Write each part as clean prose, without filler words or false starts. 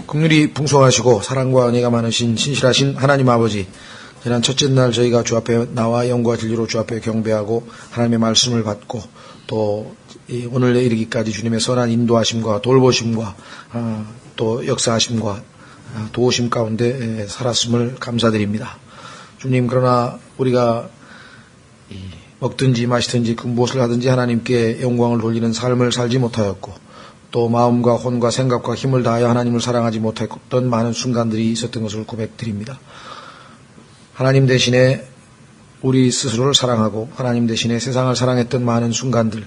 긍휼이 풍성하시고 사랑과 은혜가 많으신 신실하신 하나님 아버지, 지난 첫째 날 저희가 주 앞에 나와 영과 진리로 주 앞에 경배하고 하나님의 말씀을 받고 또 오늘에 이르기까지 주님의 선한 인도하심과 돌보심과 또 역사하심과 도우심 가운데 살았음을 감사드립니다. 주님, 그러나 우리가 먹든지 마시든지 그 무엇을 하든지 하나님께 영광을 돌리는 삶을 살지 못하였고 또 마음과 혼과 생각과 힘을 다하여 하나님을 사랑하지 못했던 많은 순간들이 있었던 것을 고백드립니다. 하나님 대신에 우리 스스로를 사랑하고 하나님 대신에 세상을 사랑했던 많은 순간들,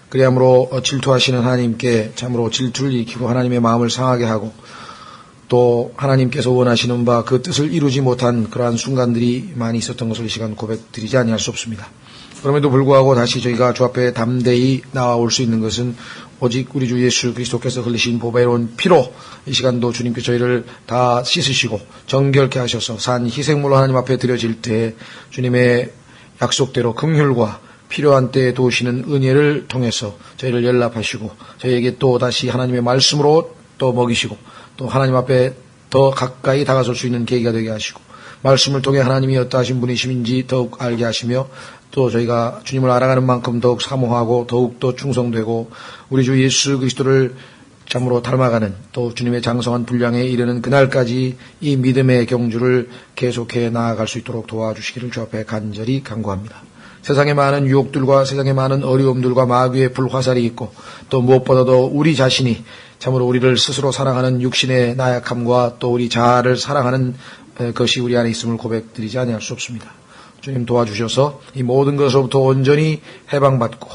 그리함으로 질투하시는 하나님께 참으로 질투를 일으키고 하나님의 마음을 상하게 하고 또 하나님께서 원하시는 바 그 뜻을 이루지 못한 그러한 순간들이 많이 있었던 것을 이 시간 고백드리지 아니할 수 없습니다. 그럼에도 불구하고 다시 저희가 주 앞에 담대히 나아올 수 있는 것은 오직 우리 주 예수 그리스도께서 흘리신 보배로운 피로 이 시간도 주님께 저희를 다 씻으시고 정결케 하셔서 산 희생물로 하나님 앞에 드려질 때 주님의 약속대로 긍휼과 필요한 때에 도우시는 은혜를 통해서 저희를 연락하시고 저희에게 또 다시 하나님의 말씀으로 또 먹이시고 또 하나님 앞에 더 가까이 다가설 수 있는 계기가 되게 하시고 말씀을 통해 하나님이 어떠하신 분이심인지 더욱 알게 하시며 또 저희가 주님을 알아가는 만큼 더욱 사모하고 더욱더 충성되고 우리 주 예수 그리스도를 참으로 닮아가는 또 주님의 장성한 분량에 이르는 그날까지 이 믿음의 경주를 계속해 나아갈 수 있도록 도와주시기를 주 앞에 간절히 간구합니다. 세상에 많은 유혹들과 세상에 많은 어려움들과 마귀의 불화살이 있고 또 무엇보다도 우리 자신이 참으로 우리를 스스로 사랑하는 육신의 나약함과 또 우리 자아를 사랑하는 것이 우리 안에 있음을 고백드리지 아니할 수 없습니다. 주님 도와주셔서 이 모든 것으로부터 온전히 해방받고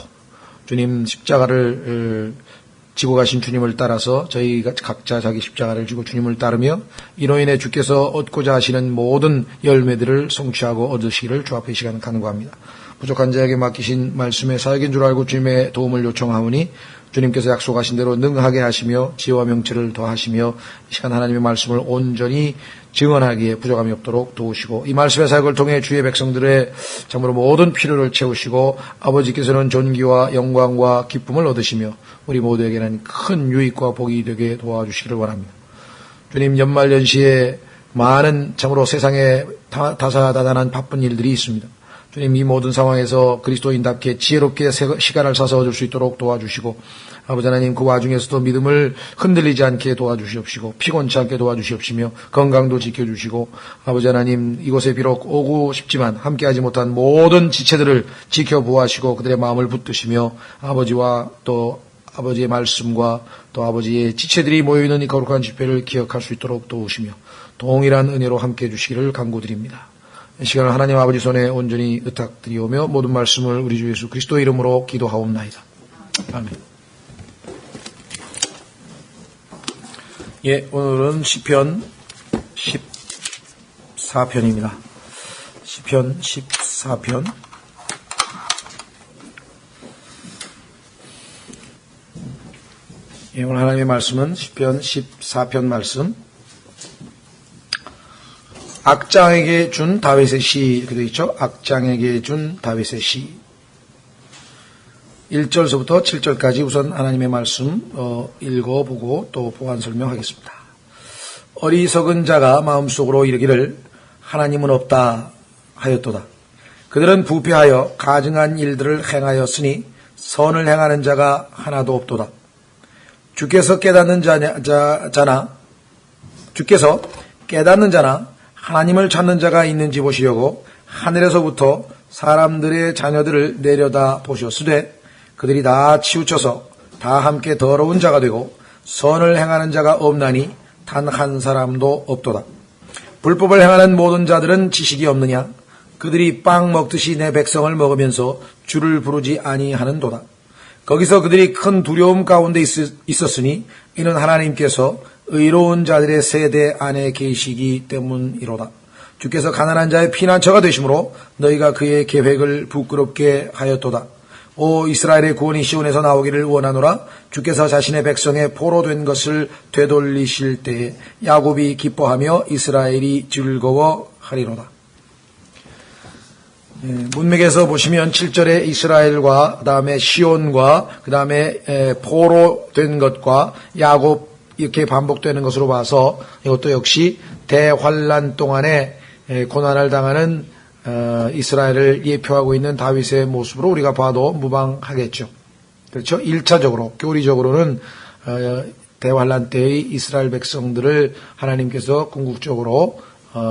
주님 십자가를 지고 가신 주님을 따라서 저희가 각자 자기 십자가를 지고 주님을 따르며 이로 인해 주께서 얻고자 하시는 모든 열매들을 성취하고 얻으시기를 주 앞에 이 시간 간구합니다. 부족한 자에게 맡기신 말씀의 사역인 줄 알고 주님의 도움을 요청하오니 주님께서 약속하신 대로 능하게 하시며 지혜와 명철을 더하시며 이 시간 하나님의 말씀을 온전히 증언하기에 부족함이 없도록 도우시고 이 말씀의 사역을 통해 주의 백성들의 참으로 모든 필요를 채우시고 아버지께서는 존귀와 영광과 기쁨을 얻으시며 우리 모두에게는 큰 유익과 복이 되게 도와주시기를 원합니다. 주님, 연말연시에 많은 참으로 세상에 다사다난한 바쁜 일들이 있습니다. 주님, 이 모든 상황에서 그리스도인답게 지혜롭게 시간을 사서 얻을 수 있도록 도와주시고 아버지 하나님, 그 와중에서도 믿음을 흔들리지 않게 도와주시옵시고 피곤치 않게 도와주시옵시며 건강도 지켜주시고 아버지 하나님, 이곳에 비록 오고 싶지만 함께하지 못한 모든 지체들을 지켜보아시고 그들의 마음을 붙드시며 아버지와 또 아버지의 말씀과 또 아버지의 지체들이 모여있는 이 거룩한 집회를 기억할 수 있도록 도우시며 동일한 은혜로 함께해 주시기를 간구드립니다. 이 시간을 하나님 아버지 손에 온전히 의탁드리오며 모든 말씀을 우리 주 예수 그리스도의 이름으로 기도하옵나이다. 아멘. 예, 오늘은 시편 14편입니다. 시편 14편. 예, 오늘 하나님의 말씀은 시편 14편 말씀. 악장에게 준 다윗의 시, 이렇게 되어 있죠. 악장에게 준 다윗의 시. 1절서부터 7절까지 우선 하나님의 말씀 읽어보고 또 보완 설명하겠습니다. 어리석은 자가 마음속으로 이르기를 하나님은 없다 하였도다. 그들은 부패하여 가증한 일들을 행하였으니 선을 행하는 자가 하나도 없도다. 주께서 깨닫는 자나 하나님을 찾는 자가 있는지 보시려고 하늘에서부터 사람들의 자녀들을 내려다 보셨으되 그들이 다 치우쳐서 다 함께 더러운 자가 되고 선을 행하는 자가 없나니 단 한 사람도 없도다. 불법을 행하는 모든 자들은 지식이 없느냐? 그들이 빵 먹듯이 내 백성을 먹으면서 주를 부르지 아니하는도다. 거기서 그들이 큰 두려움 가운데 있었으니 이는 하나님께서 의로운 자들의 세대 안에 계시기 때문이로다. 주께서 가난한 자의 피난처가 되심으로 너희가 그의 계획을 부끄럽게 하였도다. 오 이스라엘의 구원이 시온에서 나오기를 원하노라. 주께서 자신의 백성의 포로된 것을 되돌리실 때에 야곱이 기뻐하며 이스라엘이 즐거워하리로다. 문맥에서 보시면 7절에 이스라엘과 그 다음에 시온과 그 다음에 포로된 것과 야곱 이렇게 반복되는 것으로 봐서 이것도 역시 대환란 동안에 고난을 당하는 이스라엘을 예표하고 있는 다윗의 모습으로 우리가 봐도 무방하겠죠. 그렇죠? 1차적으로 교리적으로는 대환란 때의 이스라엘 백성들을 하나님께서 궁극적으로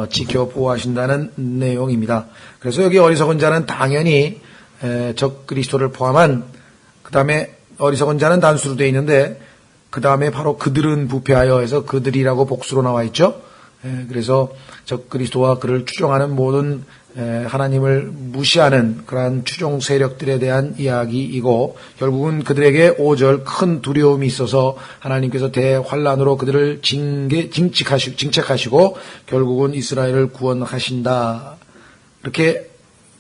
지켜 보호하신다는 내용입니다. 그래서 여기 어리석은 자는 당연히 적 그리스도를 포함한, 그 다음에 어리석은 자는 단수로 되어 있는데 그 다음에 바로 그들은 부패하여 해서 그들이라고 복수로 나와 있죠. 그래서 적 그리스도와 그를 추종하는 모든 하나님을 무시하는 그러한 추종 세력들에 대한 이야기이고, 결국은 그들에게 5절 큰 두려움이 있어서 하나님께서 대환란으로 그들을 징책하시고 결국은 이스라엘을 구원하신다, 이렇게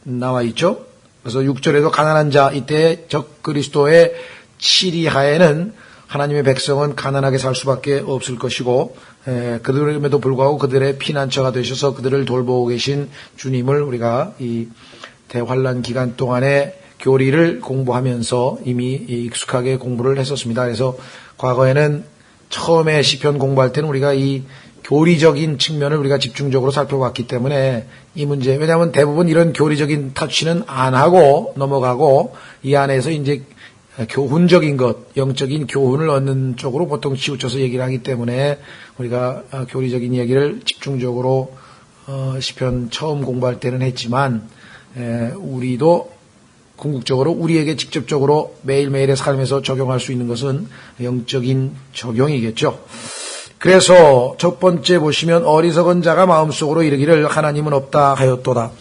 나와 있죠. 그래서 6절에도 가난한 자, 이때 적 그리스도의 치리하에는 하나님의 백성은 가난하게 살 수밖에 없을 것이고, 그들에도 불구하고 그들의 피난처가 되셔서 그들을 돌보고 계신 주님을 우리가 이 대환란 기간 동안에 교리를 공부하면서 이미 익숙하게 공부를 했었습니다. 그래서 과거에는 처음에 시편 공부할 때는 우리가 이 교리적인 측면을 우리가 집중적으로 살펴봤기 때문에 이 문제, 왜냐하면 대부분 이런 교리적인 터치는 안 하고 넘어가고 이 안에서 이제 교훈적인 것, 영적인 교훈을 얻는 쪽으로 보통 치우쳐서 얘기를 하기 때문에 우리가 교리적인 얘기를 집중적으로 시편 처음 공부할 때는 했지만, 우리도 궁극적으로 우리에게 직접적으로 매일매일의 삶에서 적용할 수 있는 것은 영적인 적용이겠죠. 그래서 첫 번째 보시면 어리석은 자가 마음속으로 이르기를 하나님은 없다 하였도다.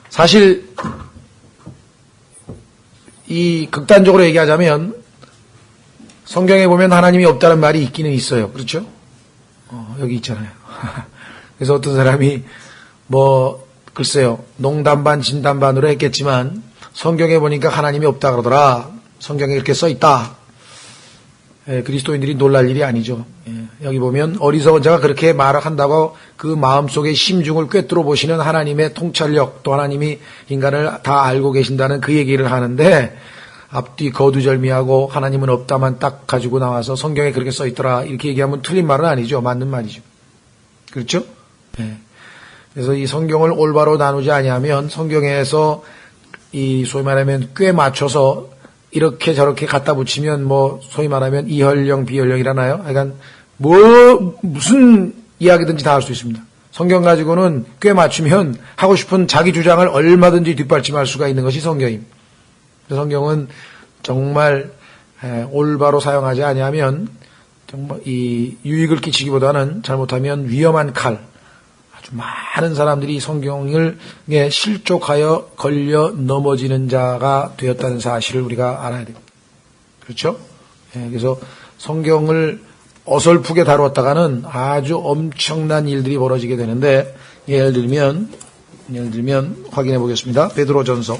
사실 이 극단적으로 얘기하자면 성경에 보면 하나님이 없다는 말이 있기는 있어요. 그렇죠? 여기 있잖아요. 그래서 어떤 사람이 글쎄요, 농담 반 진담 반으로 했겠지만 성경에 보니까 하나님이 없다 그러더라. 성경에 이렇게 써있다. 그리스도인들이 놀랄 일이 아니죠. 여기 보면 어리석은 자가 그렇게 말을 한다고 그 마음속의 심중을 꿰뚫어 보시는 하나님의 통찰력, 또 하나님이 인간을 다 알고 계신다는 그 얘기를 하는데, 앞뒤 거두절미하고 하나님은 없다만 딱 가지고 나와서 성경에 그렇게 써있더라 이렇게 얘기하면 틀린 말은 아니죠. 맞는 말이죠. 그렇죠? 그래서 이 성경을 올바로 나누지 아니하면 성경에서 이 소위 말하면 꽤 맞춰서 이렇게 저렇게 갖다 붙이면 소위 말하면 이혈령 비혈령이라나요? 그러니까 무슨 이야기든지 다 할 수 있습니다. 성경 가지고는 꽤 맞추면 하고 싶은 자기 주장을 얼마든지 뒷받침할 수가 있는 것이 성경입니다. 성경은 정말 올바로 사용하지 아니하면 정말 이 유익을 끼치기보다는 잘못하면 위험한 칼, 아주 많은 사람들이 성경을 실족하여 걸려 넘어지는 자가 되었다는 사실을 우리가 알아야 됩니다. 그렇죠? 그래서 성경을 어설프게 다루었다가는 아주 엄청난 일들이 벌어지게 되는데, 예를 들면 확인해 보겠습니다. 베드로전서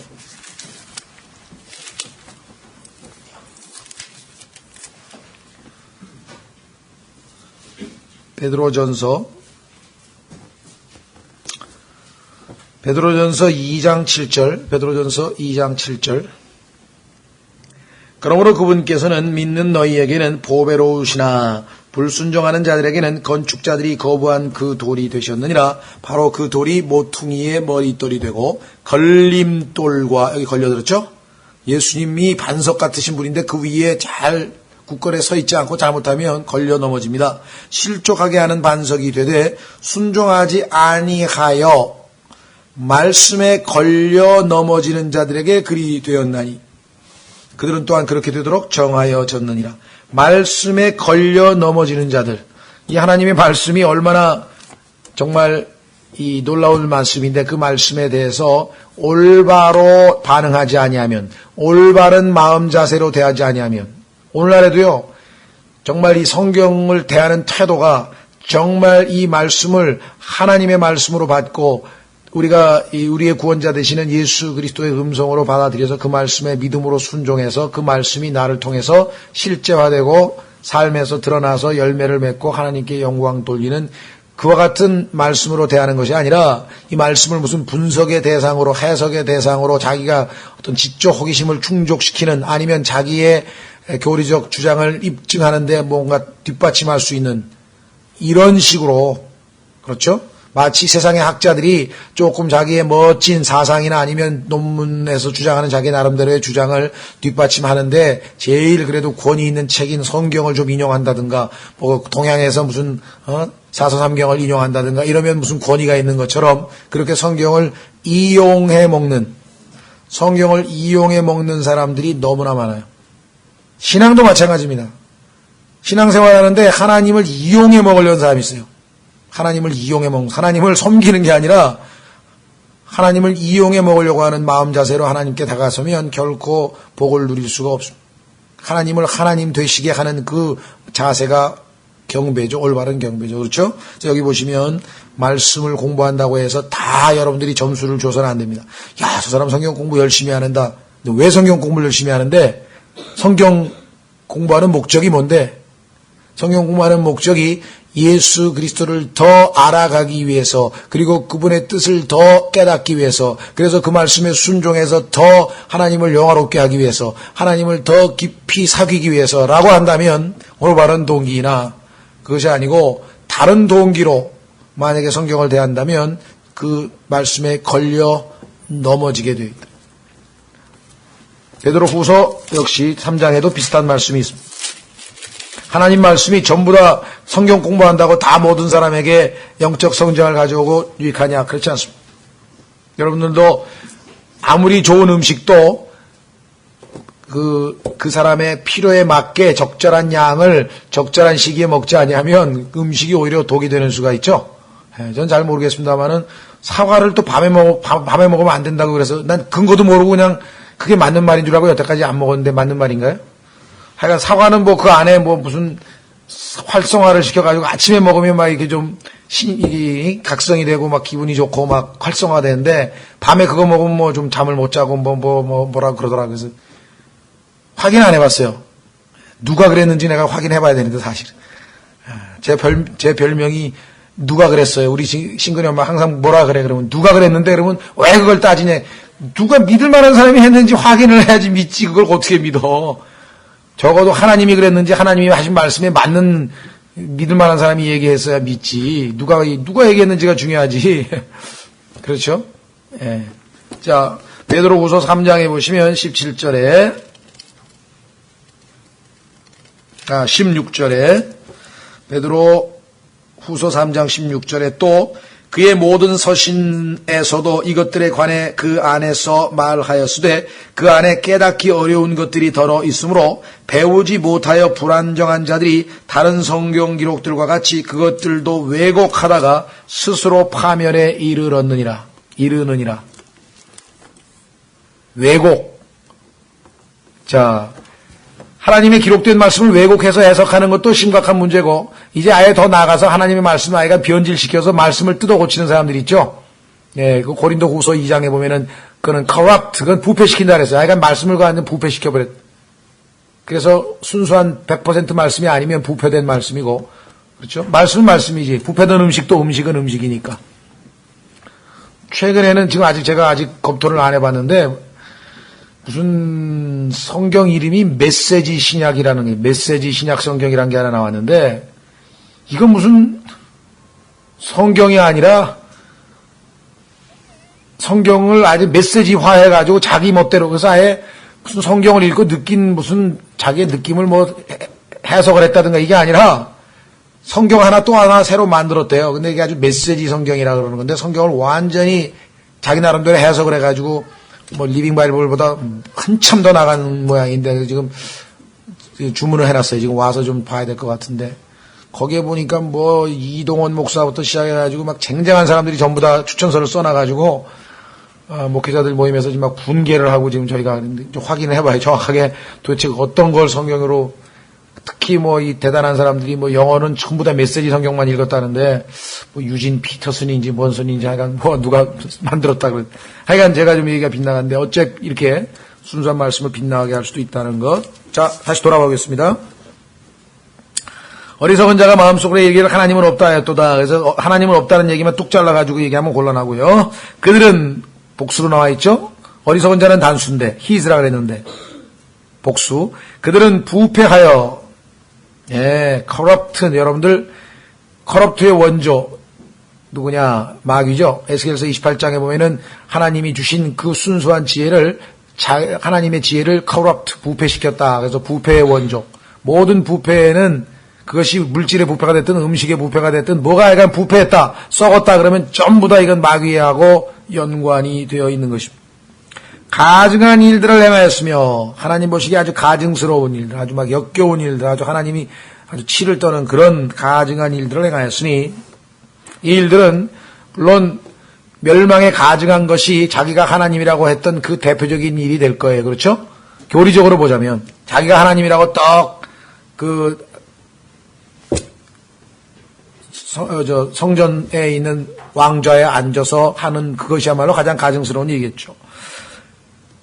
2장 7절, 베드로전서 2장 7절. 그러므로 그분께서는 믿는 너희에게는 보배로우시나 불순종하는 자들에게는 건축자들이 거부한 그 돌이 되셨느니라. 바로 그 돌이 모퉁이의 머릿돌이 되고 걸림돌과, 여기 걸려들었죠? 예수님이 반석 같으신 분인데 그 위에 잘 굳건히 서 있지 않고 잘못하면 걸려 넘어집니다. 실족하게 하는 반석이 되되 순종하지 아니하여 말씀에 걸려 넘어지는 자들에게 그리 되었나니 그들은 또한 그렇게 되도록 정하여졌느니라. 말씀에 걸려 넘어지는 자들, 이 하나님의 말씀이 얼마나 정말 이 놀라운 말씀인데, 그 말씀에 대해서 올바로 반응하지 아니하면, 올바른 마음 자세로 대하지 아니하면, 오늘날에도요 정말 이 성경을 대하는 태도가 정말 이 말씀을 하나님의 말씀으로 받고 우리가 우리의 구원자 되시는 예수 그리스도의 음성으로 받아들여서 그 말씀에 믿음으로 순종해서 그 말씀이 나를 통해서 실제화되고 삶에서 드러나서 열매를 맺고 하나님께 영광 돌리는 그와 같은 말씀으로 대하는 것이 아니라, 이 말씀을 무슨 분석의 대상으로, 해석의 대상으로 자기가 어떤 지적 호기심을 충족시키는, 아니면 자기의 교리적 주장을 입증하는데 뭔가 뒷받침할 수 있는 이런 식으로, 그렇죠? 마치 세상의 학자들이 조금 자기의 멋진 사상이나 아니면 논문에서 주장하는 자기 나름대로의 주장을 뒷받침하는데 제일 그래도 권위 있는 책인 성경을 좀 인용한다든가, 뭐 동양에서 무슨 사서삼경을 인용한다든가 이러면 무슨 권위가 있는 것처럼 그렇게 성경을 이용해 먹는 사람들이 너무나 많아요. 신앙도 마찬가지입니다. 신앙생활하는데 하나님을 이용해 먹으려는 사람이 있어요. 하나님을 섬기는 게 아니라 하나님을 이용해 먹으려고 하는 마음 자세로 하나님께 다가서면 결코 복을 누릴 수가 없습니다. 하나님을 하나님 되시게 하는 그 자세가 경배죠. 올바른 경배죠. 그렇죠? 여기 보시면 말씀을 공부한다고 해서 다 여러분들이 점수를 줘서는 안 됩니다. 야, 저 사람 성경 공부 열심히 하는다. 왜 성경 공부를 열심히 하는데? 성경 공부하는 목적이 뭔데? 성경 공부하는 목적이 예수 그리스도를 더 알아가기 위해서, 그리고 그분의 뜻을 더 깨닫기 위해서, 그래서 그 말씀에 순종해서 더 하나님을 영화롭게 하기 위해서, 하나님을 더 깊이 사귀기 위해서라고 한다면 올바른 동기이나, 그것이 아니고 다른 동기로 만약에 성경을 대한다면 그 말씀에 걸려 넘어지게 되어 있다. 베드로후서 역시 3장에도 비슷한 말씀이 있습니다. 하나님 말씀이 전부 다 성경 공부한다고 다 모든 사람에게 영적 성장을 가져오고 유익하냐? 그렇지 않습니다. 여러분들도 아무리 좋은 음식도 그 사람의 필요에 맞게 적절한 양을 적절한 시기에 먹지 아니하면 음식이 오히려 독이 되는 수가 있죠. 전 잘 모르겠습니다만은 사과를 또 밤에 먹으면 안 된다고 그래서 난 근거도 모르고 그냥 그게 맞는 말인 줄 알고 여태까지 안 먹었는데 맞는 말인가요? 하여간 사과는 뭐 그 안에 뭐 무슨 활성화를 시켜가지고 아침에 먹으면 막 이렇게 좀 각성이 되고 막 기분이 좋고 막 활성화되는데 밤에 그거 먹으면 뭐 좀 잠을 못 자고 뭐라고 그러더라고요. 그래서 확인 안 해봤어요. 누가 그랬는지 내가 확인해봐야 되는데 사실. 제 별명이 누가 그랬어요. 우리 신근이 엄마 항상 뭐라 그래 그러면 누가 그랬는데 그러면 왜 그걸 따지냐. 누가 믿을 만한 사람이 했는지 확인을 해야지 믿지 그걸 어떻게 믿어. 적어도 하나님이 그랬는지 하나님이 하신 말씀에 맞는 믿을 만한 사람이 얘기했어야 믿지. 누가 얘기했는지가 중요하지. 그렇죠? 예. 자, 베드로후서 3장에 보시면 16절에 베드로후서 3장 16절에 또 그의 모든 서신에서도 이것들에 관해 그 안에서 말하였으되 그 안에 깨닫기 어려운 것들이 더러 있으므로 배우지 못하여 불안정한 자들이 다른 성경 기록들과 같이 그것들도 왜곡하다가 스스로 파멸에 이르느니라. 왜곡. 자, 하나님의 기록된 말씀을 왜곡해서 해석하는 것도 심각한 문제고, 이제 아예 더 나아가서 하나님의 말씀을 아예가 변질시켜서 말씀을 뜯어 고치는 사람들이 있죠. 예, 그 고린도 후서 2장에 보면은, 그건 corrupt, 그건 부패시킨다 그랬어요. 아예가 말씀을 완전 부패시켜버렸. 그래서 순수한 100% 말씀이 아니면 부패된 말씀이고, 그렇죠? 말씀은 말씀이지. 부패된 음식도 음식은 음식이니까. 최근에는 지금 제가 검토를 안 해봤는데, 무슨 성경 이름이 메시지 신약이라는 게, 메시지 신약 성경이라는 게 하나 나왔는데, 이건 무슨 성경이 아니라 성경을 아주 메시지화 해가지고 자기 멋대로, 그래서 아예 무슨 성경을 읽고 느낀 무슨 자기의 느낌을 뭐 해석을 했다든가 이게 아니라 성경 하나 또 하나 새로 만들었대요. 근데 이게 아주 메시지 성경이라 그러는 건데 성경을 완전히 자기 나름대로 해석을 해가지고 뭐 리빙 바이블보다 한참 더 나간 모양인데 지금 주문을 해놨어요. 지금 와서 좀 봐야 될 것 같은데 거기에 보니까 뭐 이동원 목사부터 시작해가지고 막 쟁쟁한 사람들이 전부 다 추천서를 써놔가지고 목회자들 모임에서 지금 막 분개를 하고 지금 저희가 좀 확인을 해봐요. 정확하게 도대체 어떤 걸 성경으로 특히 뭐 이 대단한 사람들이 뭐 영어는 전부 다 메시지 성경만 읽었다는데 뭐 유진 피터슨인지 뭔 손인지 하여간 뭐 누가 만들었다 그래. 하여간 제가 좀 얘기가 빗나갔는데 어째 이렇게 순수한 말씀을 빗나가게 할 수도 있다는 것. 자, 다시 돌아보겠습니다. 어리석은 자가 마음속으로 얘기를 하나님은 없다 하였도다. 그래서 하나님은 없다는 얘기만 뚝 잘라가지고 얘기하면 곤란하고요. 그들은 복수로 나와 있죠. 어리석은 자는 단수인데 히즈라 그랬는데 복수. 그들은 부패하여, corrupt, 여러분들, corrupt의 원조, 누구냐? 마귀죠. 에스겔서 28장에 보면은 하나님이 주신 그 순수한 지혜를, 하나님의 지혜를 corrupt, 부패시켰다. 그래서 부패의 원조. 모든 부패는 그것이 물질의 부패가 됐든 음식의 부패가 됐든 뭐가 약간 부패했다, 썩었다 그러면 전부 다 이건 마귀하고 연관이 되어 있는 것입니다. 가증한 일들을 행하였으며, 하나님 보시기에 아주 가증스러운 일들, 아주 막 역겨운 일들, 아주 하나님이 아주 치를 떠는 그런 가증한 일들을 행하였으니, 이 일들은 물론 멸망에 가증한 것이 자기가 하나님이라고 했던 그 대표적인 일이 될 거예요. 그렇죠? 교리적으로 보자면 자기가 하나님이라고 성전에 있는 왕좌에 앉아서 하는 그것이야말로 가장 가증스러운 일이겠죠.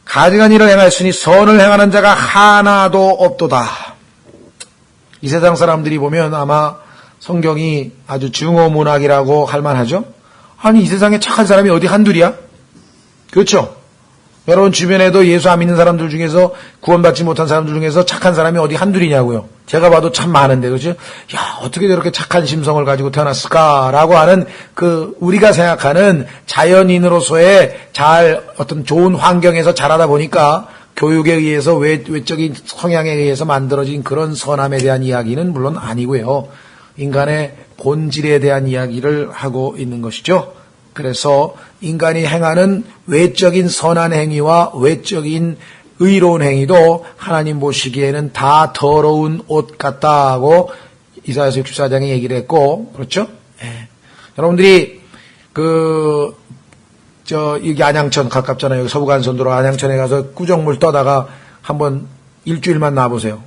가증한 일을 행하였으니 선을 행하는 자가 하나도 없도다. 이 세상 사람들이 보면 아마 성경이 아주 증오문학이라고 할 만하죠. 아니, 이 세상에 착한 사람이 어디 한둘이야? 그렇죠? 여러분 주변에도 예수 안 믿는 사람들 중에서, 구원받지 못한 사람들 중에서 착한 사람이 어디 한둘이냐고요. 제가 봐도 참 많은데, 그렇죠? 야, 어떻게 저렇게 착한 심성을 가지고 태어났을까라고 하는 우리가 생각하는 자연인으로서의 어떤 좋은 환경에서 자라다 보니까 교육에 의해서 외적인 성향에 의해서 만들어진 그런 선함에 대한 이야기는 물론 아니고요. 인간의 본질에 대한 이야기를 하고 있는 것이죠. 그래서 인간이 행하는 외적인 선한 행위와 외적인 의로운 행위도 하나님 보시기에는 다 더러운 옷 같다고 이사야서 64장에 얘기를 했고, 그렇죠? 여러분들이 여기 안양천 가깝잖아요. 여기 서부간선도로 안양천에 가서 꾸정물 떠다가 한번 일주일만 놔보세요.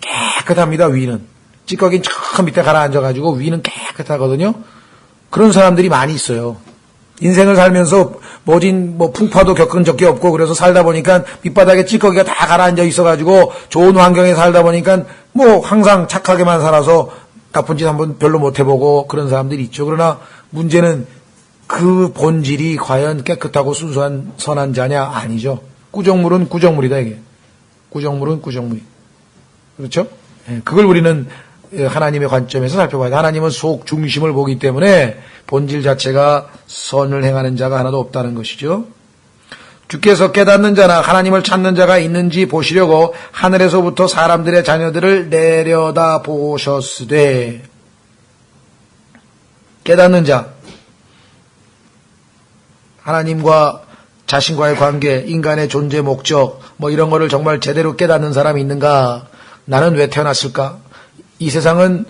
깨끗합니다, 위는. 찌꺼기는 저 밑에 가라앉아가지고 위는 깨끗하거든요. 그런 사람들이 많이 있어요. 인생을 살면서 풍파도 겪은 적이 없고, 그래서 살다 보니까 밑바닥에 찌꺼기가 다 가라앉아 있어가지고 좋은 환경에 살다 보니까 항상 착하게만 살아서 나쁜 짓 한번 별로 못 해보고 그런 사람들이 있죠. 그러나 문제는 그 본질이 과연 깨끗하고 순수한 선한 자냐? 아니죠. 꾸정물은 꾸정물이다, 이게. 꾸정물은 꾸정물이. 그렇죠? 그걸 우리는 하나님의 관점에서 살펴봐야 돼. 하나님은 속 중심을 보기 때문에 본질 자체가 선을 행하는 자가 하나도 없다는 것이죠. 주께서 깨닫는 자나 하나님을 찾는 자가 있는지 보시려고 하늘에서부터 사람들의 자녀들을 내려다 보셨으되. 깨닫는 자, 하나님과 자신과의 관계, 인간의 존재 목적, 이런 거를 정말 제대로 깨닫는 사람이 있는가? 나는 왜 태어났을까? 이 세상은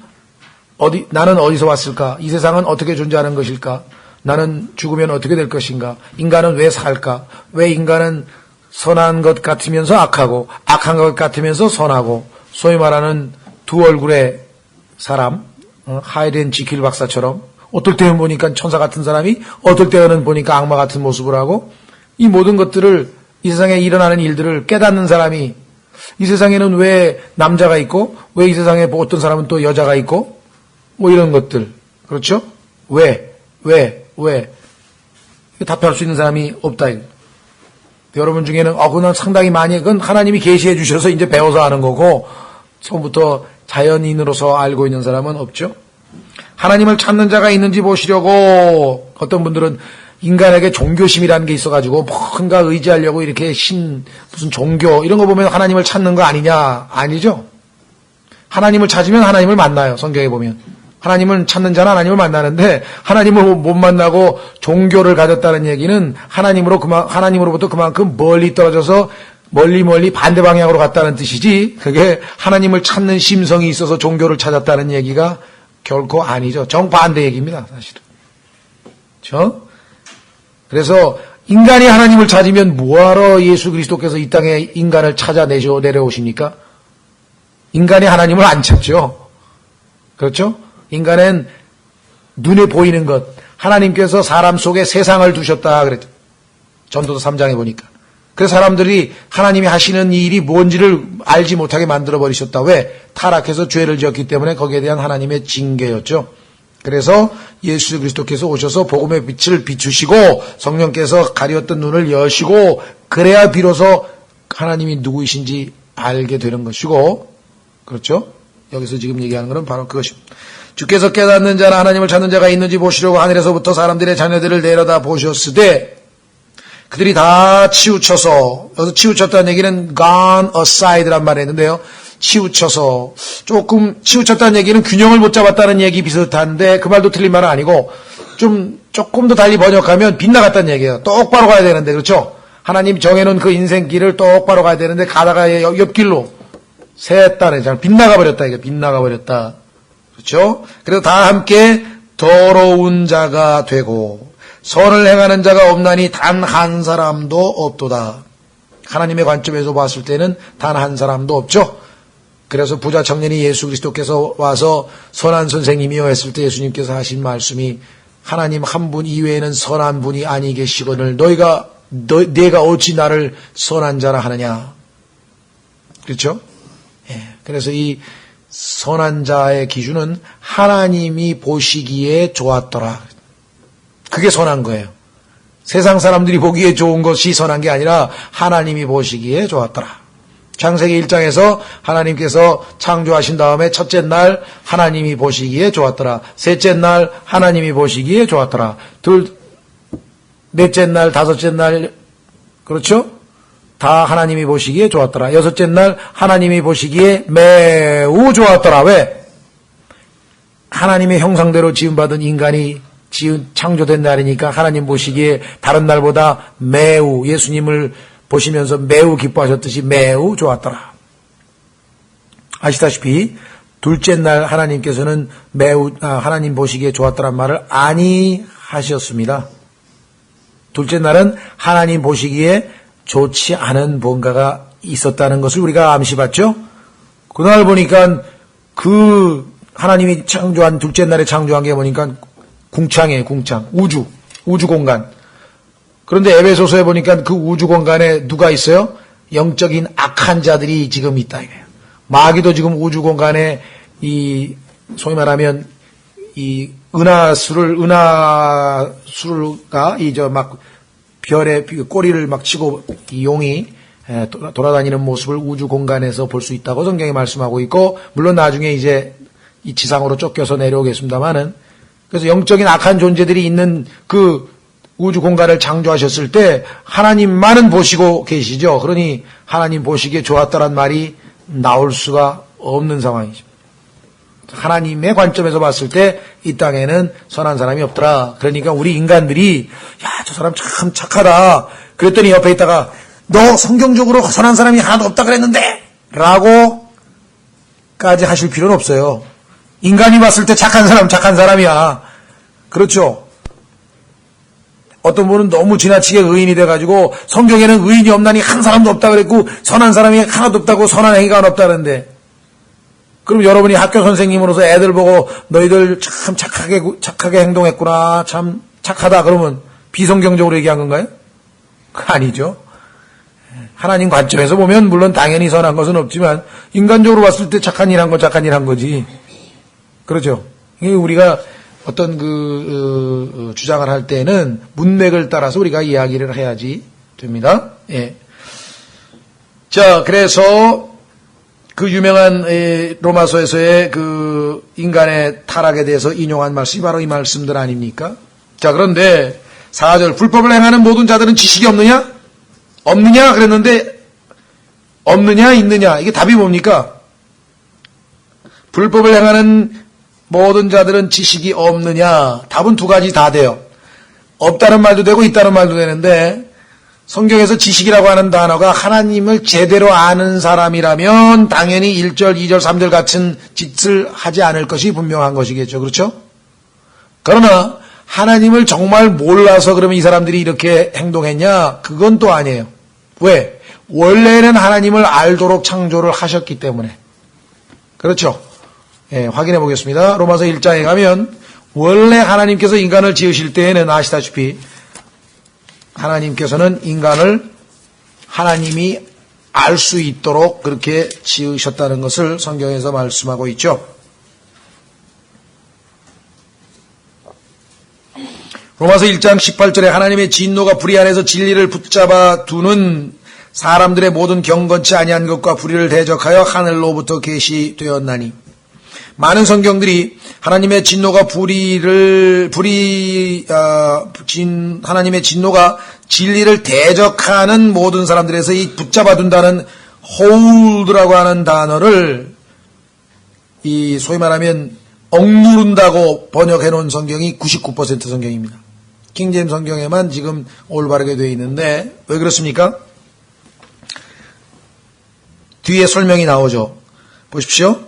나는 어디서 왔을까? 이 세상은 어떻게 존재하는 것일까? 나는 죽으면 어떻게 될 것인가? 인간은 왜 살까? 왜 인간은 선한 것 같으면서 악하고, 악한 것 같으면서 선하고, 소위 말하는 두 얼굴의 사람, 하이덴 지킬 박사처럼, 어떨 때는 보니까 천사 같은 사람이, 어떨 때는 보니까 악마 같은 모습을 하고, 이 모든 것들을, 이 세상에 일어나는 일들을 깨닫는 사람이, 이 세상에는 왜 남자가 있고, 왜 이 세상에 어떤 사람은 또 여자가 있고, 이런 것들. 그렇죠? 왜? 답할 수 있는 사람이 없다. 여러분 중에는, 그건 상당히 많이, 그건 하나님이 계시해 주셔서 이제 배워서 하는 거고, 처음부터 자연인으로서 알고 있는 사람은 없죠? 하나님을 찾는 자가 있는지 보시려고, 어떤 분들은 인간에게 종교심이라는 게 있어가지고 뭔가 의지하려고 이렇게 무슨 종교 이런 거 보면 하나님을 찾는 거 아니냐? 아니죠. 하나님을 찾으면 하나님을 만나요. 성경에 보면 하나님을 찾는 자는 하나님을 만나는데, 하나님을 못 만나고 종교를 가졌다는 얘기는 하나님으로부터 그만큼 멀리 떨어져서 멀리 반대 방향으로 갔다는 뜻이지, 그게 하나님을 찾는 심성이 있어서 종교를 찾았다는 얘기가 결코 아니죠. 정반대 얘기입니다, 사실은. 그렇죠? 그래서 인간이 하나님을 찾으면 뭐하러 예수 그리스도께서 이 땅에 인간을 찾아 내려오십니까? 인간이 하나님을 안 찾죠. 그렇죠? 인간은 눈에 보이는 것, 하나님께서 사람 속에 세상을 두셨다 그랬죠. 전도서 3장에 보니까. 그래서 사람들이 하나님이 하시는 이 일이 뭔지를 알지 못하게 만들어버리셨다. 왜? 타락해서 죄를 지었기 때문에 거기에 대한 하나님의 징계였죠. 그래서 예수 그리스도께서 오셔서 복음의 빛을 비추시고 성령께서 가리었던 눈을 여시고, 그래야 비로소 하나님이 누구이신지 알게 되는 것이고, 그렇죠? 여기서 지금 얘기하는 것은 바로 그것입니다. 주께서 깨닫는 자나 하나님을 찾는 자가 있는지 보시려고 하늘에서부터 사람들의 자녀들을 내려다 보셨으되 그들이 다 치우쳐서, 여기서 치우쳤다는 얘기는 gone aside란 말이 있는데요. 치우쳐서, 조금 치우쳤다는 얘기는 균형을 못 잡았다는 얘기 비슷한데 그 말도 틀린 말은 아니고 조금 더 달리 번역하면 빗나갔다는 얘기예요. 똑바로 가야 되는데, 그렇죠? 하나님 정해놓은 그 인생길을 똑바로 가야 되는데 가다가 옆길로 샜다네. 잘 빗나가 버렸다. 이게 빗나가 버렸다. 그렇죠? 그래서 다 함께 더러운 자가 되고 선을 행하는 자가 없나니 단 한 사람도 없도다. 하나님의 관점에서 봤을 때는 단 한 사람도 없죠. 그래서 부자 청년이 예수 그리스도께서 와서 선한 선생님이여 했을 때 예수님께서 하신 말씀이 하나님 한 분 이외에는 선한 분이 아니 계시거늘 내가 어찌 나를 선한 자라 하느냐. 그렇죠? 예. 그래서 이 선한 자의 기준은 하나님이 보시기에 좋았더라. 그게 선한 거예요. 세상 사람들이 보기에 좋은 것이 선한 게 아니라 하나님이 보시기에 좋았더라. 창세기 1장에서 하나님께서 창조하신 다음에 첫째 날 하나님이 보시기에 좋았더라. 셋째 날 하나님이 보시기에 좋았더라. 넷째 날, 다섯째 날, 그렇죠? 다 하나님이 보시기에 좋았더라. 여섯째 날 하나님이 보시기에 매우 좋았더라. 왜? 하나님의 형상대로 지음받은 인간이 창조된 날이니까 하나님 보시기에 다른 날보다 매우, 예수님을 보시면서 매우 기뻐하셨듯이 매우 좋았더라. 아시다시피 둘째 날 하나님께서는 하나님 보시기에 좋았더란 말을 아니하셨습니다. 둘째 날은 하나님 보시기에 좋지 않은 뭔가가 있었다는 것을 우리가 암시봤죠. 그날 보니까 그 하나님이 창조한 둘째 날에 창조한 게 보니까 궁창이에요. 궁창. 우주 공간. 그런데 에베소서에 보니까 그 우주 공간에 누가 있어요? 영적인 악한 자들이 지금 있다 이거예요. 마귀도 지금 우주 공간에 소위 말하면 은하수가 별의 꼬리를 막 치고 이 용이 돌아다니는 모습을 우주 공간에서 볼 수 있다고 성경이 말씀하고 있고, 물론 나중에 이제 이 지상으로 쫓겨서 내려오겠습니다만은, 그래서 영적인 악한 존재들이 있는 그 우주 공간을 창조하셨을 때 하나님만은 보시고 계시죠. 그러니 하나님 보시기에 좋았다란 말이 나올 수가 없는 상황이죠. 하나님의 관점에서 봤을 때 이 땅에는 선한 사람이 없더라. 그러니까 우리 인간들이 저 사람 참 착하다. 그랬더니 옆에 있다가 너 성경적으로 선한 사람이 하나도 없다 그랬는데 라고까지 하실 필요는 없어요. 인간이 봤을 때 착한 사람이야. 그렇죠? 어떤 분은 너무 지나치게 의인이 돼가지고 성경에는 의인이 없나니 한 사람도 없다 그랬고 선한 사람이 하나도 없다고 선한 행위가 없다 그랬는데, 그럼 여러분이 학교 선생님으로서 애들 보고 너희들 참 착하게 행동했구나, 참 착하다 그러면 비성경적으로 얘기한 건가요? 아니죠. 하나님 관점에서 보면 물론 당연히 선한 것은 없지만 인간적으로 봤을 때 착한 일 한 건 착한 일 한 거지. 그렇죠. 우리가 어떤 주장을 할 때는 문맥을 따라서 우리가 이야기를 해야지 됩니다. 예. 자, 그래서 그 유명한 로마서에서의 그 인간의 타락에 대해서 인용한 말씀이 바로 이 말씀들 아닙니까? 자, 그런데 4절, 불법을 행하는 모든 자들은 지식이 없느냐? 없느냐? 그랬는데 없느냐? 있느냐? 이게 답이 뭡니까? 불법을 행하는 모든 자들은 지식이 없느냐? 답은 두 가지 다 돼요. 없다는 말도 되고 있다는 말도 되는데, 성경에서 지식이라고 하는 단어가 하나님을 제대로 아는 사람이라면 당연히 1절, 2절, 3절 같은 짓을 하지 않을 것이 분명한 것이겠죠. 그렇죠? 그러나 하나님을 정말 몰라서 그러면 이 사람들이 이렇게 행동했냐? 그건 또 아니에요. 왜? 원래는 하나님을 알도록 창조를 하셨기 때문에. 그렇죠? 예, 확인해 보겠습니다. 로마서 1장에 가면 원래 하나님께서 인간을 지으실 때에는 아시다시피 하나님께서는 인간을 하나님이 알 수 있도록 그렇게 지으셨다는 것을 성경에서 말씀하고 있죠. 로마서 1장 18절에 하나님의 진노가 불의 안에서 진리를 붙잡아 두는 사람들의 모든 경건치 아니한 것과 불의를 대적하여 하늘로부터 계시되었나니. 많은 성경들이 하나님의 진노가 하나님의 진노가 진리를 대적하는 모든 사람들에서 이 붙잡아둔다는 hold라고 하는 단어를 이 소위 말하면 억누른다고 번역해 놓은 성경이 99% 성경입니다. 킹제임 성경에만 지금 올바르게 되어 있는데 왜 그렇습니까? 뒤에 설명이 나오죠. 보십시오.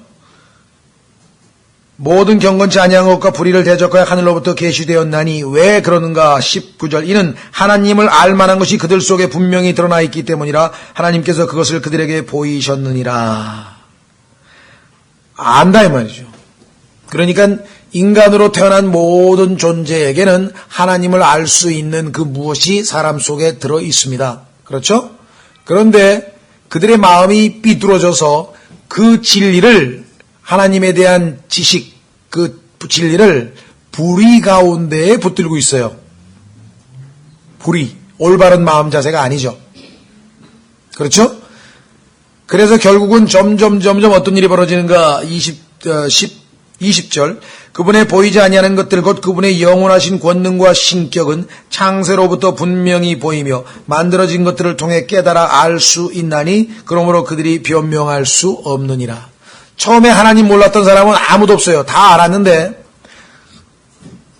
모든 경건치 아니한 것과 불의를 대적하여 하늘로부터 계시되었나니 왜 그러는가? 19절 이는 하나님을 알만한 것이 그들 속에 분명히 드러나 있기 때문이라 하나님께서 그것을 그들에게 보이셨느니라. 안다 이 말이죠. 그러니까 인간으로 태어난 모든 존재에게는 하나님을 알 수 있는 그 무엇이 사람 속에 들어 있습니다. 그렇죠? 그런데 그들의 마음이 삐뚤어져서 그 진리를 하나님에 대한 지식, 그 진리를 불의 가운데에 붙들고 있어요. 불의, 올바른 마음 자세가 아니죠. 그렇죠? 그래서 결국은 점점 어떤 일이 벌어지는가? 20절 그분의 보이지 아니하는 것들 곧 그분의 영원하신 권능과 신격은 창세로부터 분명히 보이며 만들어진 것들을 통해 깨달아 알 수 있나니 그러므로 그들이 변명할 수 없느니라. 처음에 하나님 몰랐던 사람은 아무도 없어요. 다 알았는데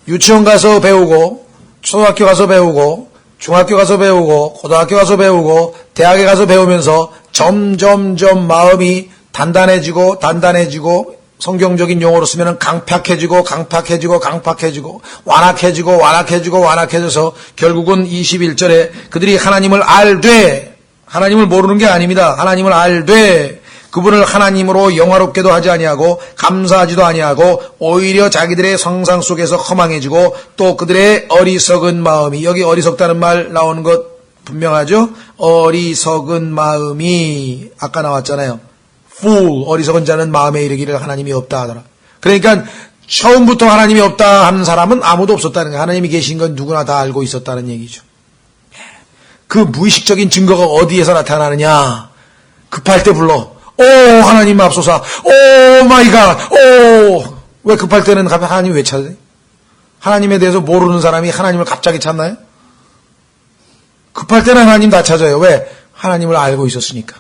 유치원 가서 배우고 초등학교 가서 배우고 중학교 가서 배우고 고등학교 가서 배우고 대학에 가서 배우면서 점점 단단해지고 성경적인 용어로 쓰면 강팍해지고 완악해져서 결국은 21절에 그들이 하나님을 알되 하나님을 모르는 게 아닙니다. 하나님을 알되 그분을 하나님으로 영화롭게도 하지 아니하고 감사하지도 아니하고 오히려 자기들의 성상 속에서 허망해지고 또 그들의 어리석은 마음이 여기 어리석다는 말 나오는 것 분명하죠? 어리석은 마음이 아까 나왔잖아요. fool 어리석은 자는 마음에 이르기를 하나님이 없다 하더라. 그러니까 처음부터 하나님이 없다 하는 사람은 아무도 없었다는 거예요. 하나님이 계신 건 누구나 다 알고 있었다는 얘기죠. 그 무의식적인 증거가 어디에서 나타나느냐? 급할 때 불러. 오 하나님 앞소사. 오 마이 갓. 오 왜 급할 때는 하나님 왜 찾아요? 하나님에 대해서 모르는 사람이 하나님을 갑자기 찾나요? 급할 때는 하나님 다 찾아요. 왜? 하나님을 알고 있었으니까.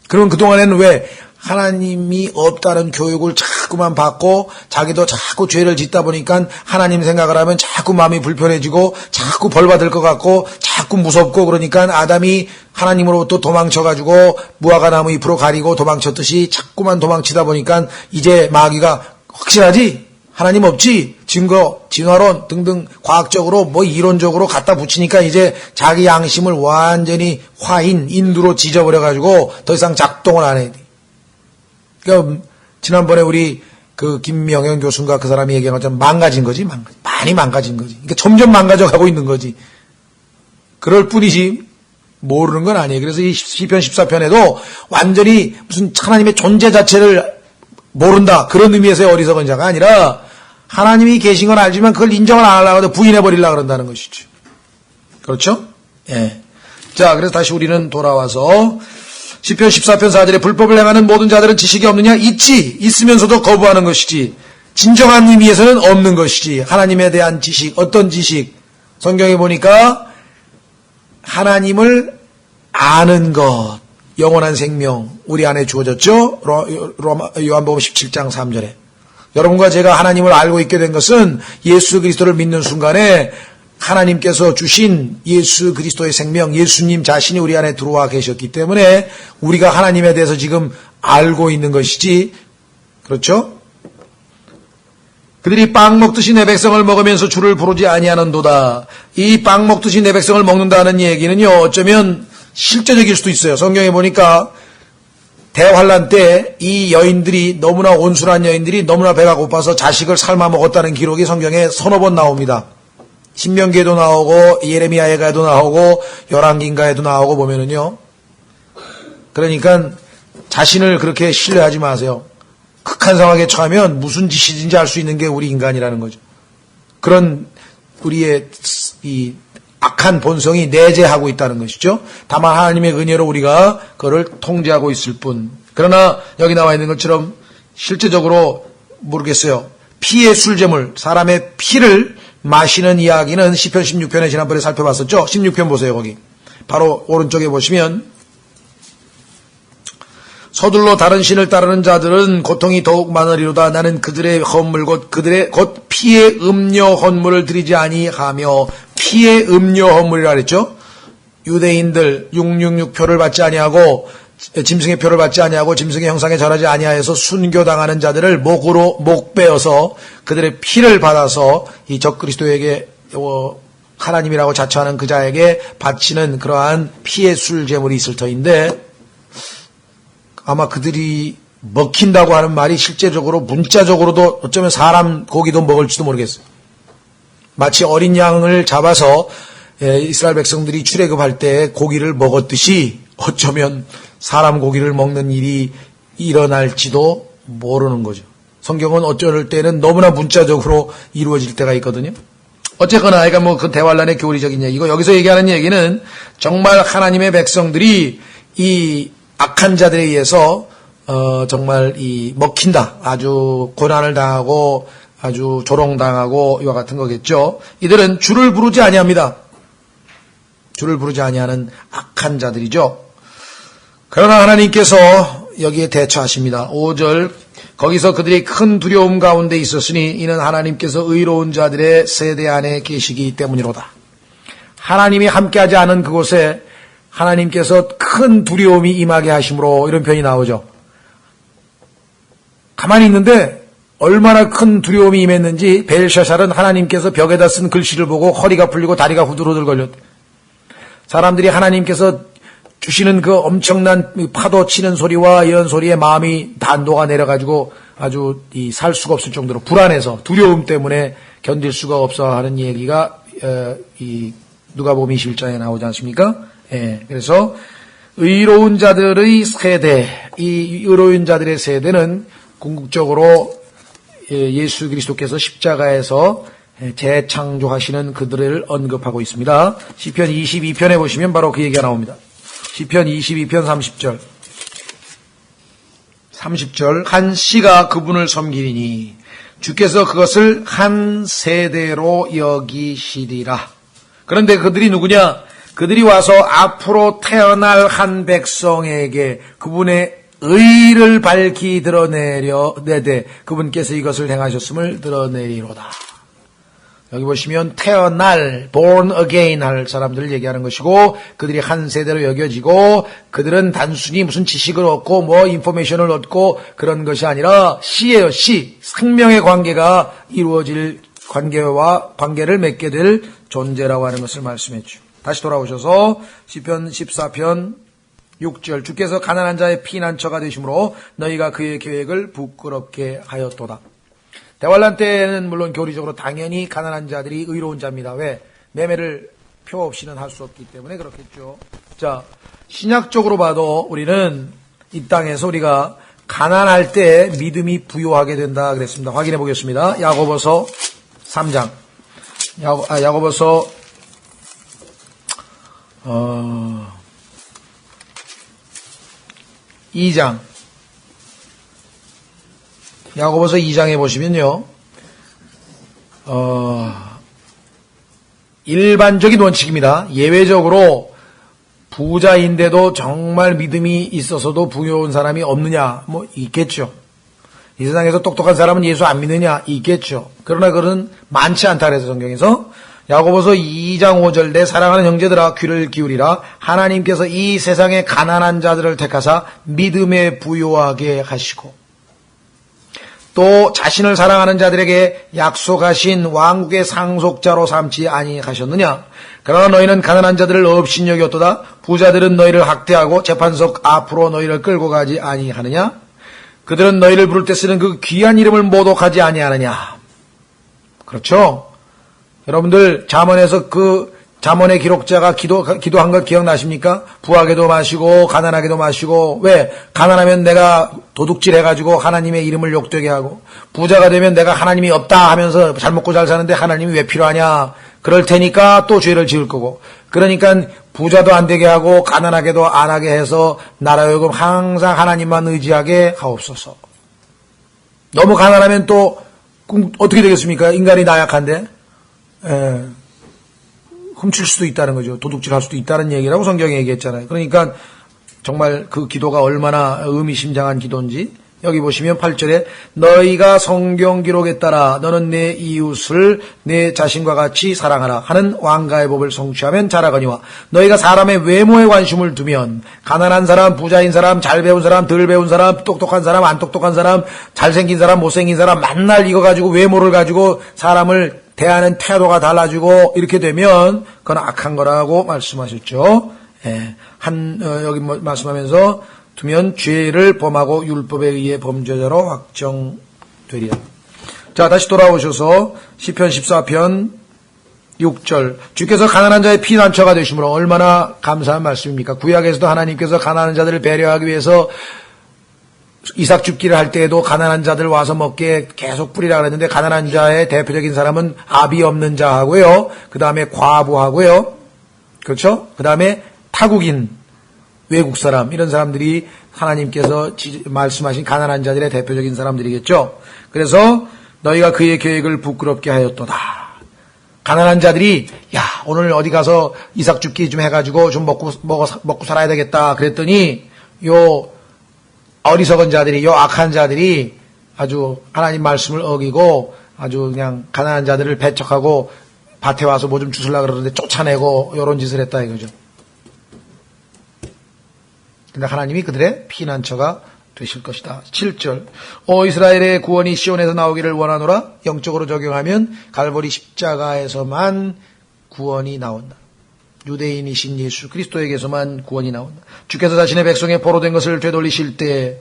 그러면 그동안에는 왜 하나님이 없다는 교육을 자꾸만 받고 자기도 자꾸 죄를 짓다 보니까 하나님 생각을 하면 자꾸 마음이 불편해지고 자꾸 벌받을 것 같고 자꾸 무섭고 그러니까 아담이 하나님으로부터 도망쳐가지고 무화과 나무 잎으로 가리고 도망쳤듯이 자꾸만 도망치다 보니까 이제 마귀가 확실하지? 하나님 없지? 증거, 진화론 등등 과학적으로 뭐 이론적으로 갖다 붙이니까 이제 자기 양심을 완전히 인두로 지져버려가지고 더 이상 작동을 안 해. 그러니까 지난번에 우리 그 김명현 교수인가 그 사람이 얘기한 것처럼 망가진 거지. 많이 망가진 거지. 그러니까 점점 망가져가고 있는 거지. 그럴 뿐이지 모르는 건 아니에요. 그래서 이 시편 14편에도 완전히 무슨 하나님의 존재 자체를 모른다. 그런 의미에서의 어리석은 자가 아니라 하나님이 계신 건 알지만 그걸 인정을 안 하려고 하고 부인해버리려고 그런다는 것이죠. 그렇죠? 예. 자, 그래서 다시 우리는 돌아와서 시편 14편 4절에 불법을 행하는 모든 자들은 지식이 없느냐? 있으면서도 거부하는 것이지. 진정한 의미에서는 없는 것이지. 하나님에 대한 지식, 어떤 지식? 성경에 보니까 하나님을 아는 것, 영원한 생명 우리 안에 주어졌죠? 요한복음 17장 3절에. 여러분과 제가 하나님을 알고 있게 된 것은 예수 그리스도를 믿는 순간에 하나님께서 주신 예수 그리스도의 생명, 예수님 자신이 우리 안에 들어와 계셨기 때문에 우리가 하나님에 대해서 지금 알고 있는 것이지. 그렇죠? 그들이 빵 먹듯이 내 백성을 먹으면서 주를 부르지 아니하는도다. 이 빵 먹듯이 내 백성을 먹는다는 얘기는요, 어쩌면 실제적일 수도 있어요. 성경에 보니까 대환란 때 이 여인들이 너무나 온순한 여인들이 너무나 배가 고파서 자식을 삶아 먹었다는 기록이 성경에 서너 번 나옵니다. 신명기에도 나오고 예레미야에도 나오고 열왕기인가에도 나오고 보면은요. 그러니까 자신을 그렇게 신뢰하지 마세요. 극한 상황에 처하면 무슨 짓이든지 할 수 있는 게 우리 인간이라는 거죠. 그런 우리의 이 악한 본성이 내재하고 있다는 것이죠. 다만 하나님의 은혜로 우리가 그를 통제하고 있을 뿐. 그러나 여기 나와 있는 것처럼 실제적으로 모르겠어요. 피의 술제물, 사람의 피를 마시는 이야기는 시편 16편에 지난번에 살펴봤었죠. 16편 보세요. 거기 바로 오른쪽에 보시면 서둘러 다른 신을 따르는 자들은 고통이 더욱 많으리로다. 나는 그들의 헌물 곧 피의 음료 헌물을 드리지 아니하며. 피의 음료 헌물이라 그랬죠. 유대인들 666표를 받지 아니하고 짐승의 표를 받지 아니하고 짐승의 형상에 절하지 아니하여서 순교당하는 자들을 목 베어서 그들의 피를 받아서 이 적그리스도에게 하나님이라고 자처하는 그 자에게 바치는 그러한 피의 술제물이 있을 터인데, 아마 그들이 먹힌다고 하는 말이 실제적으로 문자적으로도 어쩌면 사람 고기도 먹을지도 모르겠어요. 마치 어린 양을 잡아서 이스라엘 백성들이 출애굽할 때 고기를 먹었듯이 어쩌면 사람 고기를 먹는 일이 일어날지도 모르는 거죠. 성경은 어쩔 때는 너무나 문자적으로 이루어질 때가 있거든요. 어쨌거나 그러니까 뭐 그 대환란의 교리적인 얘기고, 여기서 얘기하는 얘기는 정말 하나님의 백성들이 이 악한 자들에 의해서 정말 이 먹힌다, 아주 고난을 당하고 아주 조롱당하고 이와 같은 거겠죠. 이들은 주를 부르지 아니합니다. 주를 부르지 아니하는 악한 자들이죠. 그러나 하나님께서 여기에 대처하십니다. 5절, 거기서 그들이 큰 두려움 가운데 있었으니 이는 하나님께서 의로운 자들의 세대 안에 계시기 때문이로다. 하나님이 함께하지 않은 그곳에 하나님께서 큰 두려움이 임하게 하심으로, 이런 표현이 나오죠. 가만히 있는데 얼마나 큰 두려움이 임했는지 벨샤살은 하나님께서 벽에다 쓴 글씨를 보고 허리가 풀리고 다리가 후들후들 걸렸대. 사람들이 하나님께서 주시는 그 엄청난 파도 치는 소리와 이런 소리에 마음이 다 녹아내려가지고 아주 살 수가 없을 정도로 불안해서 두려움 때문에 견딜 수가 없어 하는 얘기가 이 누가복음 21장에 나오지 않습니까? 예, 그래서 의로운 자들의 세대, 이 의로운 자들의 세대는 궁극적으로 예수 그리스도께서 십자가에서 재창조하시는 그들을 언급하고 있습니다. 시편 22편에 보시면 바로 그 얘기가 나옵니다. 시편 22편 30절. 30절, 한 씨가 그분을 섬기리니 주께서 그것을 한 세대로 여기시리라. 그런데 그들이 누구냐? 그들이 와서 앞으로 태어날 한 백성에게 그분의 의를 밝히 드러내되 그분께서 이것을 행하셨음을 드러내리로다. 여기 보시면 태어날, born again 할 사람들을 얘기하는 것이고, 그들이 한 세대로 여겨지고, 그들은 단순히 무슨 지식을 얻고 뭐 인포메이션을 얻고 그런 것이 아니라 씨예요, 씨. 생명의 관계가 이루어질 관계를 맺게 될 존재라고 하는 것을 말씀해 주죠. 다시 돌아오셔서 시편 14편 6절, 주께서 가난한 자의 피난처가 되심으로 너희가 그의 계획을 부끄럽게 하였도다. 대환란 때는 물론 교리적으로 당연히 가난한 자들이 의로운 자입니다. 왜? 매매를 표 없이는 할 수 없기 때문에 그렇겠죠. 자, 신약적으로 봐도 우리는 이 땅에서 우리가 가난할 때 믿음이 부요하게 된다 그랬습니다. 확인해 보겠습니다. 야고보서 3장. 야고보서 2장. 야고보서 2장에 보시면요. 일반적인 원칙입니다. 예외적으로 부자인데도 정말 믿음이 있어서도 부여운 사람이 없느냐? 뭐 있겠죠. 이 세상에서 똑똑한 사람은 예수 안 믿느냐? 있겠죠. 그러나 그는 많지 않다 그래서 성경에서 야고보서 2장 5절, 내 사랑하는 형제들아 귀를 기울이라. 하나님께서 이 세상의 가난한 자들을 택하사 믿음에 부요하게 하시고 또 자신을 사랑하는 자들에게 약속하신 왕국의 상속자로 삼지 아니하셨느냐? 그러나 너희는 가난한 자들을 업신여겼도다. 부자들은 너희를 학대하고 재판석 앞으로 너희를 끌고 가지 아니하느냐? 그들은 너희를 부를 때 쓰는 그 귀한 이름을 모독하지 아니하느냐? 그렇죠? 여러분들 잠언에서 그 잠언의 기록자가 기도한 것 기억나십니까? 부하게도 마시고 가난하게도 마시고. 왜? 가난하면 내가 도둑질해가지고 하나님의 이름을 욕되게 하고, 부자가 되면 내가 하나님이 없다 하면서 잘 먹고 잘 사는데 하나님이 왜 필요하냐? 그럴 테니까 또 죄를 지을 거고, 그러니까 부자도 안 되게 하고 가난하게도 안 하게 해서 나라 요금 항상 하나님만 의지하게 하옵소서. 너무 가난하면 또 어떻게 되겠습니까? 인간이 나약한데 훔칠 수도 있다는 거죠. 도둑질할 수도 있다는 얘기라고 성경에 얘기했잖아요. 그러니까 정말 그 기도가 얼마나 의미심장한 기도인지 여기 보시면 8절에 너희가 성경 기록에 따라 너는 내 이웃을 내 자신과 같이 사랑하라 하는 왕가의 법을 성취하면 잘하거니와 너희가 사람의 외모에 관심을 두면 가난한 사람, 부자인 사람, 잘 배운 사람, 덜 배운 사람, 똑똑한 사람, 안 똑똑한 사람, 잘생긴 사람, 못생긴 사람 만날 이거 가지고 외모를 가지고 사람을 대하는 태도가 달라지고 이렇게 되면 그건 악한 거라고 말씀하셨죠. 여기 말씀하면서 두면 죄를 범하고 율법에 의해 범죄자로 확정되리라. 자, 다시 돌아오셔서 시편 14편 6절. 주께서 가난한 자의 피난처가 되심으로 얼마나 감사한 말씀입니까? 구약에서도 하나님께서 가난한 자들을 배려하기 위해서 이삭 줍기를 할 때에도 가난한 자들 와서 먹게 계속 뿌리라 그랬는데 가난한 자의 대표적인 사람은 아비 없는 자하고요. 그 다음에 과부하고요. 그렇죠? 그 다음에 타국인, 외국 사람, 이런 사람들이 하나님께서 말씀하신 가난한 자들의 대표적인 사람들이겠죠. 그래서 너희가 그의 계획을 부끄럽게 하였도다. 가난한 자들이 야 오늘 어디 가서 이삭 줍기 좀 해가지고 좀 먹고 살아야 되겠다 그랬더니 요 어리석은 자들이, 요 악한 자들이 아주 하나님 말씀을 어기고 아주 그냥 가난한 자들을 배척하고 밭에 와서 뭐 좀 주술라 그러는데 쫓아내고 이런 짓을 했다 이거죠. 근데 하나님이 그들의 피난처가 되실 것이다. 7절. 이스라엘의 구원이 시온에서 나오기를 원하노라. 영적으로 적용하면 갈보리 십자가에서만 구원이 나온다. 유대인이신 예수 그리스도에게서만 구원이 나온다. 주께서 자신의 백성의 포로 된 것을 되돌리실 때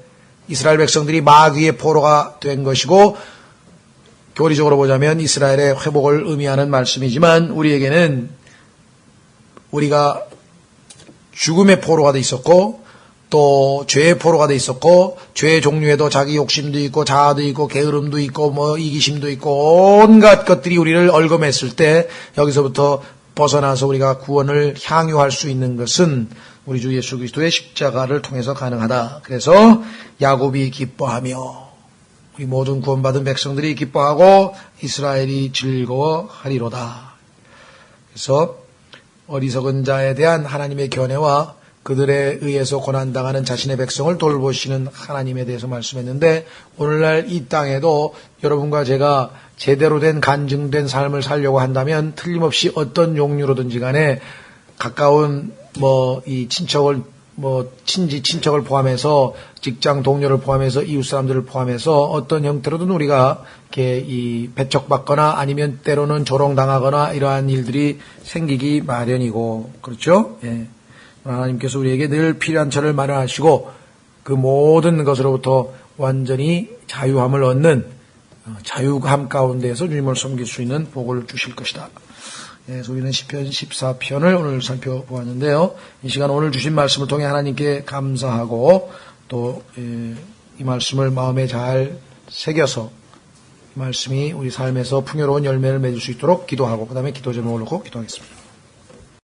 이스라엘 백성들이 마귀의 포로가 된 것이고 교리적으로 보자면 이스라엘의 회복을 의미하는 말씀이지만 우리에게는 우리가 죽음의 포로가 돼 있었고 또 죄의 포로가 돼 있었고 죄의 종류에도 자기 욕심도 있고 자아도 있고 게으름도 있고 뭐 이기심도 있고 온갖 것들이 우리를 얽어맸을 때 여기서부터 벗어나서 우리가 구원을 향유할 수 있는 것은 우리 주 예수 그리스도의 십자가를 통해서 가능하다. 그래서 야곱이 기뻐하며 우리 모든 구원받은 백성들이 기뻐하고 이스라엘이 즐거워하리로다. 그래서 어리석은 자에 대한 하나님의 견해와 그들에 의해서 고난당하는 자신의 백성을 돌보시는 하나님에 대해서 말씀했는데 오늘날 이 땅에도 여러분과 제가 제대로 된 간증된 삶을 살려고 한다면 틀림없이 어떤 종류로든지 간에 가까운 이 친척을 친척을 포함해서 직장 동료를 포함해서 이웃 사람들을 포함해서 어떤 형태로든 우리가 이렇게 배척받거나 아니면 때로는 조롱당하거나 이러한 일들이 생기기 마련이고 그렇죠? 예. 하나님께서 우리에게 늘 필요한 처를 마련하시고 그 모든 것으로부터 완전히 자유함을 얻는 자유함 가운데에서 주님을 섬길 수 있는 복을 주실 것이다. 그래서 우리는 시편 14편을 오늘 살펴보았는데요. 이 시간 오늘 주신 말씀을 통해 하나님께 감사하고 또 이 말씀을 마음에 잘 새겨서 이 말씀이 우리 삶에서 풍요로운 열매를 맺을 수 있도록 기도하고 그 다음에 기도 제목을 놓고 기도하겠습니다.